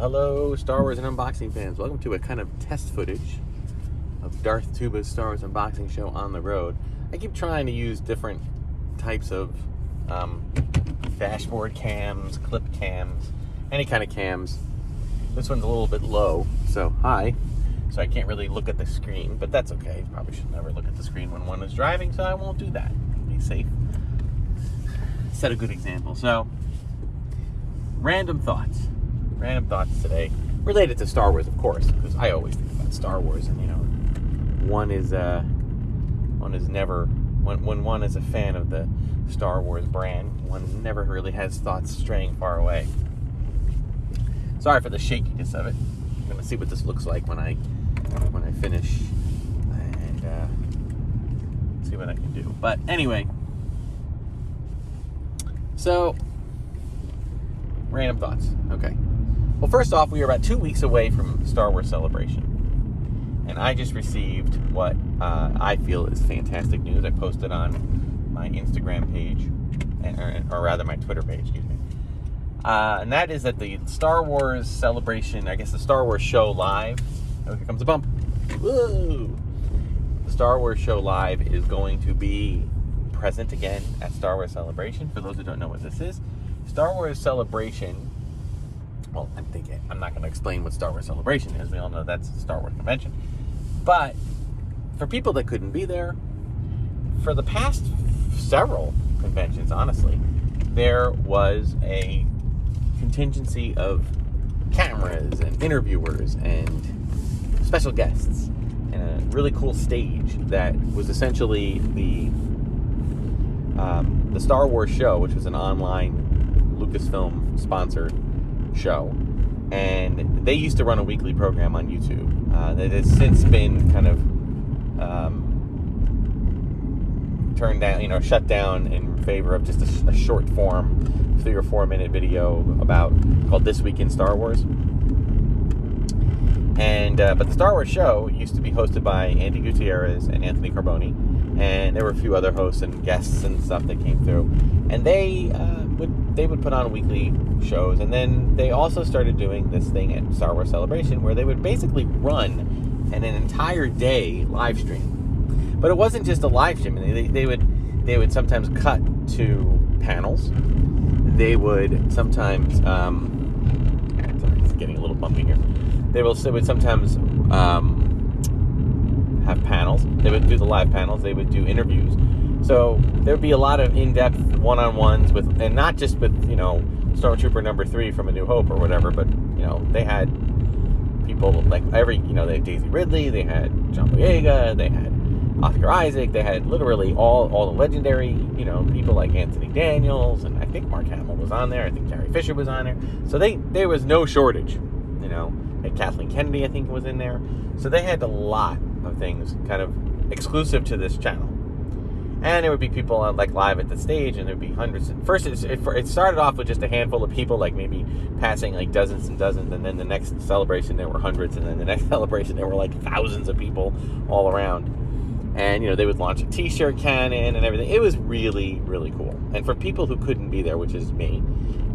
Hello, Star Wars and unboxing fans. Welcome to a kind of test footage of Darth Tuba's Star Wars unboxing show on the road. I keep trying to use different types of dashboard cams, clip cams, any kind of cams. This one's a little bit low, so hi. So I can't really look at the screen, but that's okay. Probably should never look at the screen when one is driving, so I won't do that. Be safe. Set a good example. So, random thoughts today, related to Star Wars, of course, because I always think about Star Wars, and one is never, when one is a fan of the Star Wars brand, one never really has thoughts straying far away. Sorry for the shakiness of it. I'm gonna see what this looks like when I finish, and see what I can do. But anyway, so random thoughts. Okay. Well, first off, we are about 2 weeks away from Star Wars Celebration. And I just received what I feel is fantastic news. I posted on my Instagram page, or rather my Twitter page, excuse me. And that is that the Star Wars Celebration, I guess the Star Wars Show Live, oh, here comes a bump. Woo! The Star Wars Show Live is going to be present again at Star Wars Celebration. For those who don't know what this is, Star Wars Celebration, well, I'm not going to explain what Star Wars Celebration is. We all know that's the Star Wars convention. But for people that couldn't be there, for the past several conventions, honestly, there was a contingency of cameras and interviewers and special guests and a really cool stage that was essentially the Star Wars show, which was an online Lucasfilm sponsored show, and they used to run a weekly program on YouTube that has since been kind of turned down, shut down in favor of just a short form 3 or 4 minute video called This Week in Star Wars. And but the Star Wars show used to be hosted by Andy Gutierrez and Anthony Carboni, and there were a few other hosts and guests and stuff that came through, and they would put on weekly shows. And then they also started doing this thing at Star Wars Celebration where they would basically run an entire day live stream. But it wasn't just a live stream. They would sometimes cut to panels. They would sometimes sorry, it's getting a little bumpy here. They would sometimes have panels. They would do the live panels. They would do interviews. So there would be a lot of in-depth one-on-ones with, and not just with, Stormtrooper number 3 from A New Hope or whatever, but, they had people like they had Daisy Ridley, they had John Boyega, they had Oscar Isaac, they had literally all the legendary, people like Anthony Daniels, and I think Mark Hamill was on there, I think Carrie Fisher was on there. So there was no shortage, and Kathleen Kennedy, I think, was in there. So they had a lot of things kind of exclusive to this channel. And there would be people live at the stage, and there'd be hundreds. First, it started off with just a handful of people, like maybe passing dozens and dozens, and then the next celebration there were hundreds, and then the next celebration there were thousands of people all around. And they would launch a T-shirt cannon and everything. It was really, really cool. And for people who couldn't be there, which is me,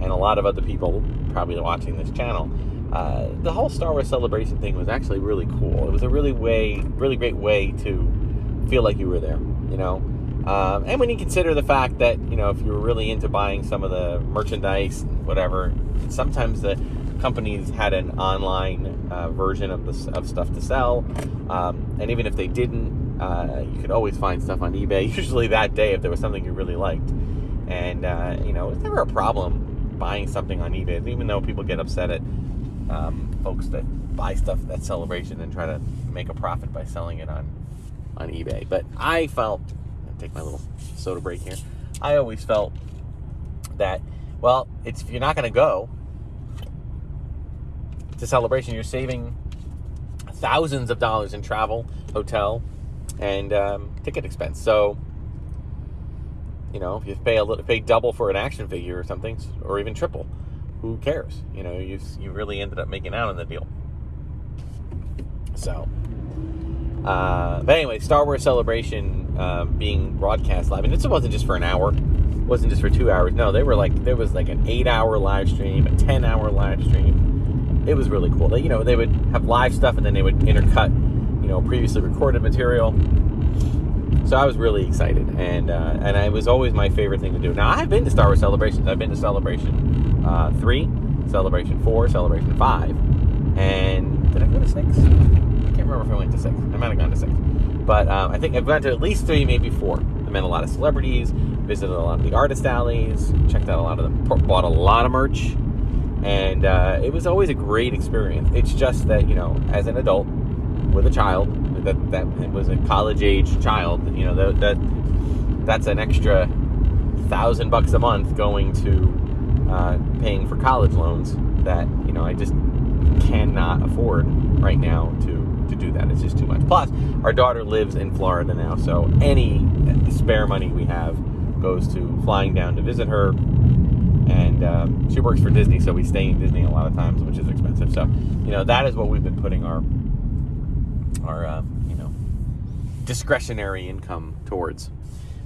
and a lot of other people probably watching this channel, the whole Star Wars Celebration thing was actually really cool. It was a really great way to feel like you were there, And when you consider the fact that, if you were really into buying some of the merchandise, whatever, sometimes the companies had an online version of stuff to sell. And even if they didn't, you could always find stuff on eBay, usually that day if there was something you really liked. And, it was never a problem buying something on eBay, even though people get upset at folks that buy stuff at that celebration and try to make a profit by selling it on eBay. But I felt, I'll take my little soda break here, I always felt that, well, if you're not going to go to Celebration, you're saving thousands of dollars in travel, hotel, and ticket expense. So, if you pay double for an action figure or something, or even triple, who cares? You really ended up making out on the deal. So, but anyway, Star Wars Celebration being broadcast live, and this wasn't just for an hour. wasn't just for 2 hours. No, there was like an 8-hour live stream, a 10-hour live stream, it was really cool. They, they would have live stuff, and then they would intercut, previously recorded material. So I was really excited, and it was always my favorite thing to do. Now, I've been to Star Wars Celebrations. I've been to Celebration 3, Celebration 4, Celebration 5, and did I go to 6? I can't remember if I went to 6. I might have gone to 6. But I think I've gone to at least 3, maybe 4. I met a lot of celebrities, visited a lot of the artist alleys, checked out a lot of them, bought a lot of merch, and it was always a great experience. It's just that, as an adult with a child, that it was a college-age child, that's an extra $1,000 a month going to paying for college loans that, I just cannot afford right now to do that. It's just too much. Plus, our daughter lives in Florida now, so any spare money we have goes to flying down to visit her, and she works for Disney, so we stay in Disney a lot of times, which is expensive. So, that is what we've been putting our discretionary income towards.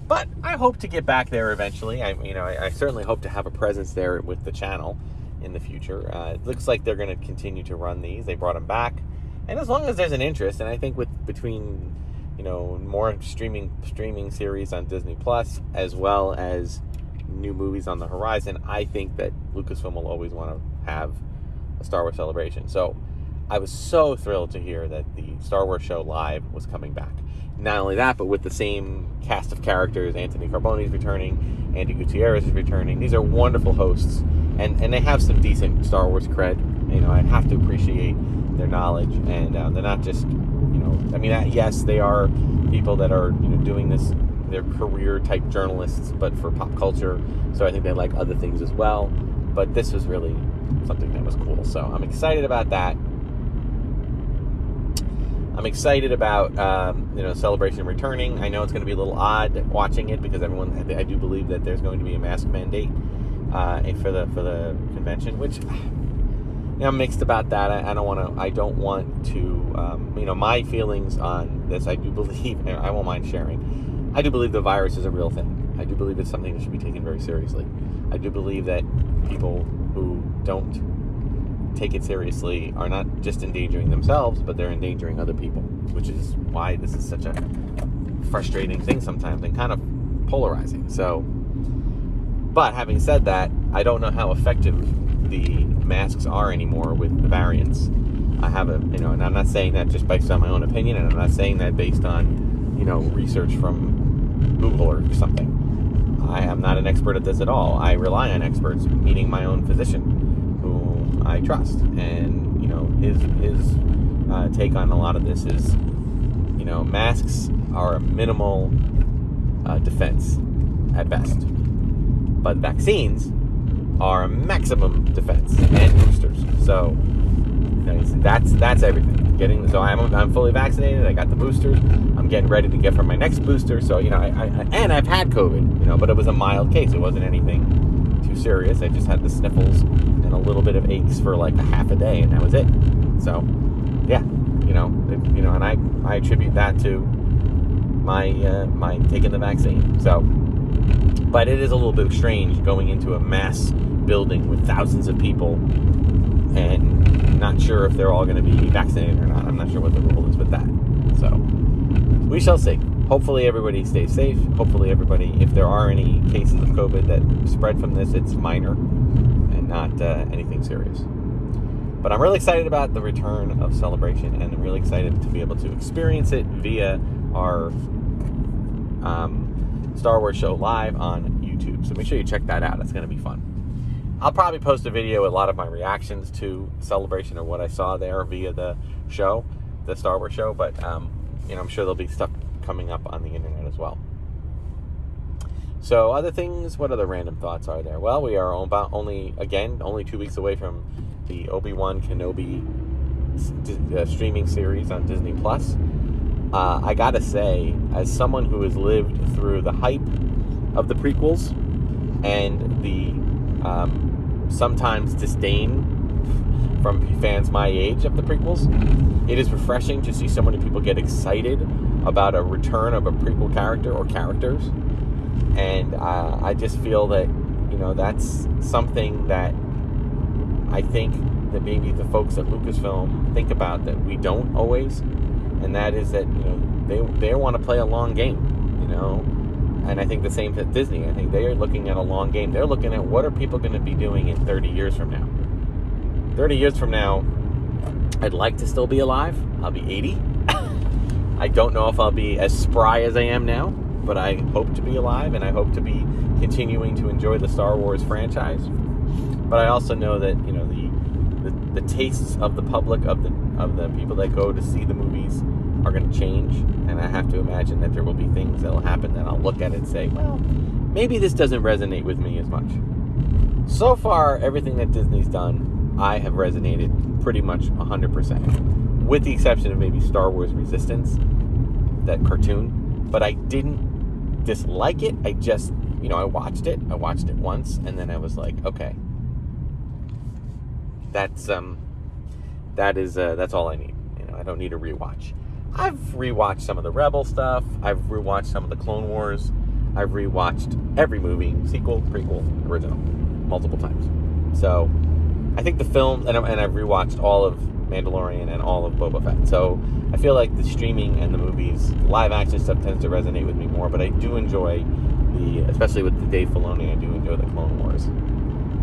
But I hope to get back there eventually. I certainly hope to have a presence there with the channel in the future. It looks like they're going to continue to run these. They brought them back, and as long as there's an interest, and I think between more streaming series on Disney Plus, as well as new movies on the horizon, I think that Lucasfilm will always want to have a Star Wars Celebration. So I was so thrilled to hear that the Star Wars show live was coming back. Not only that, but with the same cast of characters. Anthony Carboni is returning, Andy Gutierrez is returning. These are wonderful hosts, and they have some decent Star Wars cred. I have to appreciate their knowledge, and they're not just, yes, they are people that are, doing this, they're career-type journalists, but for pop culture, so I think they like other things as well. But this was really something that was cool, so I'm excited about that. I'm excited about, Celebration returning. I know it's going to be a little odd watching it because I do believe that there's going to be a mask mandate for the convention, which I'm mixed about that. I don't want to, my feelings on this, I do believe, and I won't mind sharing, I do believe the virus is a real thing. I do believe it's something that should be taken very seriously. I do believe that people who don't take it seriously are not just endangering themselves, but they're endangering other people, which is why this is such a frustrating thing sometimes and kind of polarizing. So, but having said that, I don't know how effective the masks are anymore with the variants. I have and I'm not saying that just based on my own opinion, and I'm not saying that based on, research from Google or something. I am not an expert at this at all. I rely on experts, meaning my own physician, who I trust, and his take on a lot of this is, masks are a minimal defense at best, but vaccines are a maximum defense, and boosters. So that's everything. So I'm fully vaccinated. I got the boosters. I'm getting ready to get for my next booster. So and I've had COVID, but it was a mild case. It wasn't anything too serious. I just had the sniffles and a little bit of aches for like a half a day, and that was it. So yeah, and I attribute that to my taking the vaccine. So, but it is a little bit strange going into a mass building with thousands of people and not sure if they're all going to be vaccinated or not. I'm not sure what the rule is with that. So we shall see. Hopefully everybody stays safe. Hopefully everybody, if there are any cases of COVID that spread from this, it's minor and not anything serious. But I'm really excited about the return of Celebration, and I'm really excited to be able to experience it via our Star Wars show live on YouTube. So make sure you check that out. It's going to be fun. I'll probably post a video with a lot of my reactions to Celebration or what I saw there via the show, the Star Wars show. But, I'm sure there'll be stuff coming up on the internet as well. So other things, what other random thoughts are there? Well, we are only 2 weeks away from the Obi Wan Kenobi streaming series on Disney Plus. I gotta say, as someone who has lived through the hype of the prequels and the sometimes disdain from fans my age of the prequels, it is refreshing to see so many people get excited about a return of a prequel character or characters. And I just feel that, that's something that I think that maybe the folks at Lucasfilm think about that we don't always, and that is that, they want to play a long game, and I think the same at Disney. I think they are looking at a long game. They're looking at what are people going to be doing in 30 years from now. 30 years from now, I'd like to still be alive. I'll be 80. I don't know if I'll be as spry as I am now, but I hope to be alive, and I hope to be continuing to enjoy the Star Wars franchise. But I also know that the tastes of the public, of the people that go to see the movies, are going to change, and I have to imagine that there will be things that will happen that I'll look at it and say, well, maybe this doesn't resonate with me as much. So far, everything that Disney's done, I have resonated pretty much 100%, with the exception of maybe Star Wars Resistance, that cartoon. But I didn't dislike it. I just, I watched it once, and then I was like, okay, that's all I need. I don't need a rewatch. I've rewatched some of the Rebel stuff. I've rewatched some of the Clone Wars. I've rewatched every movie, sequel, prequel, original, multiple times. So I think the film, and I've rewatched all of Mandalorian and all of Boba Fett. So I feel like the streaming and the movies, live action stuff tends to resonate with me more. But I do enjoy especially with the Dave Filoni, I do enjoy the Clone Wars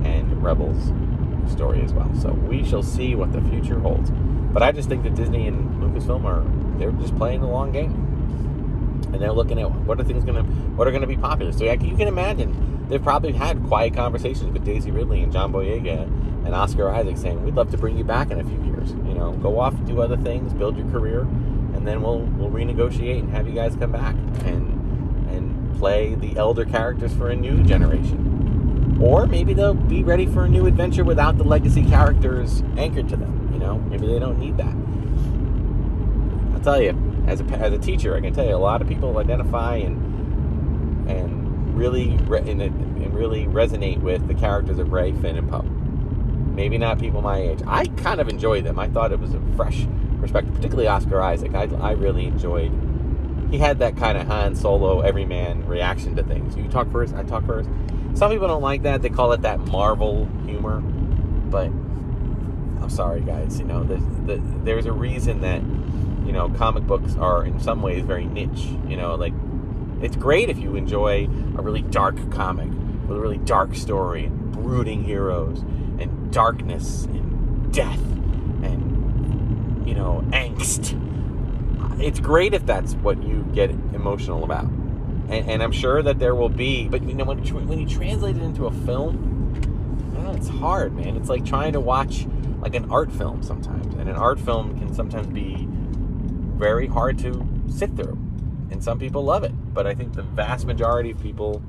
and Rebels story as well. So we shall see what the future holds. But I just think that Disney and Lucasfilm they're just playing the long game, and they're looking at what are going to be popular. So you can imagine they've probably had quiet conversations with Daisy Ridley and John Boyega and Oscar Isaac saying, "We'd love to bring you back in a few years. Go off, do other things, build your career, and then we'll renegotiate and have you guys come back and play the elder characters for a new generation." Or maybe they'll be ready for a new adventure without the legacy characters anchored to them. Maybe they don't need that. I'll tell you, as a teacher, I can tell you a lot of people identify and really resonate with the characters of Rey, Finn, and Poe. Maybe not people my age. I kind of enjoyed them. I thought it was a fresh perspective, particularly Oscar Isaac. I really enjoyed. He had that kind of Han Solo, everyman reaction to things. You talk first, I talk first. Some people don't like that. They call it that Marvel humor. But I'm sorry, guys. There's a reason that, comic books are in some ways very niche. It's great if you enjoy a really dark comic with a really dark story and brooding heroes and darkness and death and, angst. It's great if that's what you get emotional about. And I'm sure that there will be, but when you translate it into a film, it's hard, man. It's like trying to watch like an art film sometimes, and an art film can sometimes be very hard to sit through, and some people love it, but I think the vast majority of people,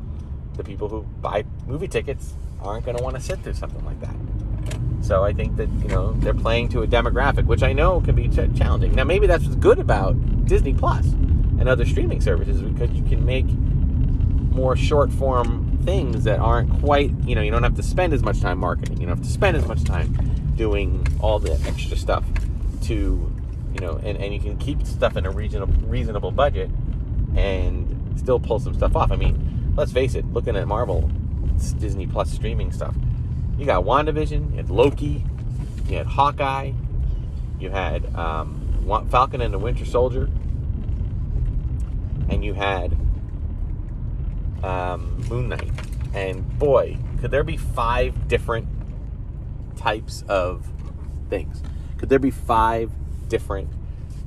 the people who buy movie tickets, aren't going to want to sit through something like that. So I think that, they're playing to a demographic, which I know can be challenging. Now, maybe that's what's good about Disney Plus and other streaming services, because you can make more short-form things that aren't quite, you don't have to spend as much time marketing. You don't have to spend as much time doing all the extra stuff to, and you can keep stuff in a reasonable budget and still pull some stuff off. I mean, let's face it, looking at Marvel, Disney Plus streaming stuff, you got WandaVision, you had Loki, you had Hawkeye, you had Falcon and the Winter Soldier, and you had Moon Knight. And boy, could there be 5 different types of things? Could there be 5 different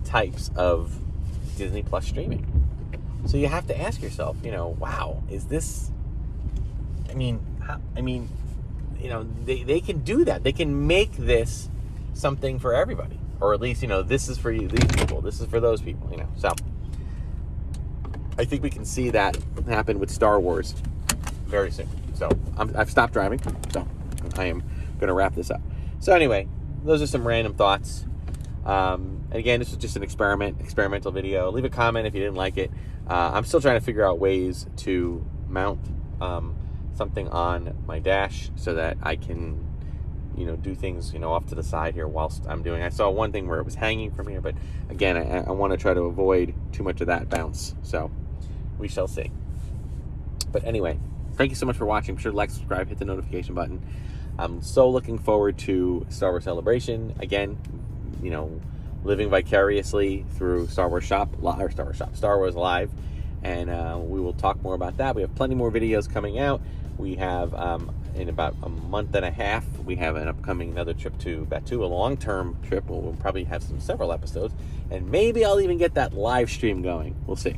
types of Disney Plus streaming? So you have to ask yourself, wow, is this? They can do that. They can make this something for everybody, or at least this is for these people. This is for those people. So I think we can see that happen with Star Wars very soon. So I've stopped driving, so I am going to wrap this up. So anyway, those are some random thoughts. And again, this was just an experimental video. Leave a comment if you didn't like it. I'm still trying to figure out ways to mount something on my dash so that I can, do things, off to the side here whilst I'm doing. I saw one thing where it was hanging from here, but again, I want to try to avoid too much of that bounce. So we shall see. But anyway, thank you so much for watching. Be sure to like, subscribe, hit the notification button. I'm so looking forward to Star Wars Celebration. Again, living vicariously through Star Wars Live. And we will talk more about that. We have plenty more videos coming out. We have, in about a month and a half, we have another trip to Batu, a long-term trip. We'll probably have several episodes. And maybe I'll even get that live stream going. We'll see.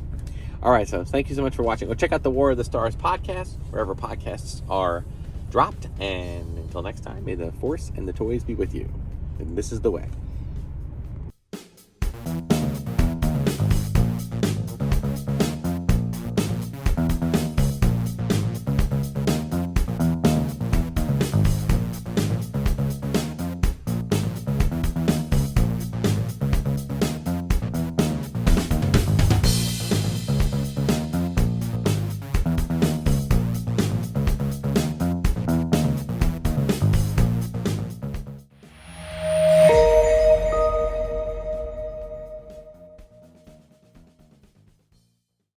All right, so thank you so much for watching. Go check out the War of the Stars podcast, wherever podcasts are dropped. And until next time, may the Force and the toys be with you. And this is the way.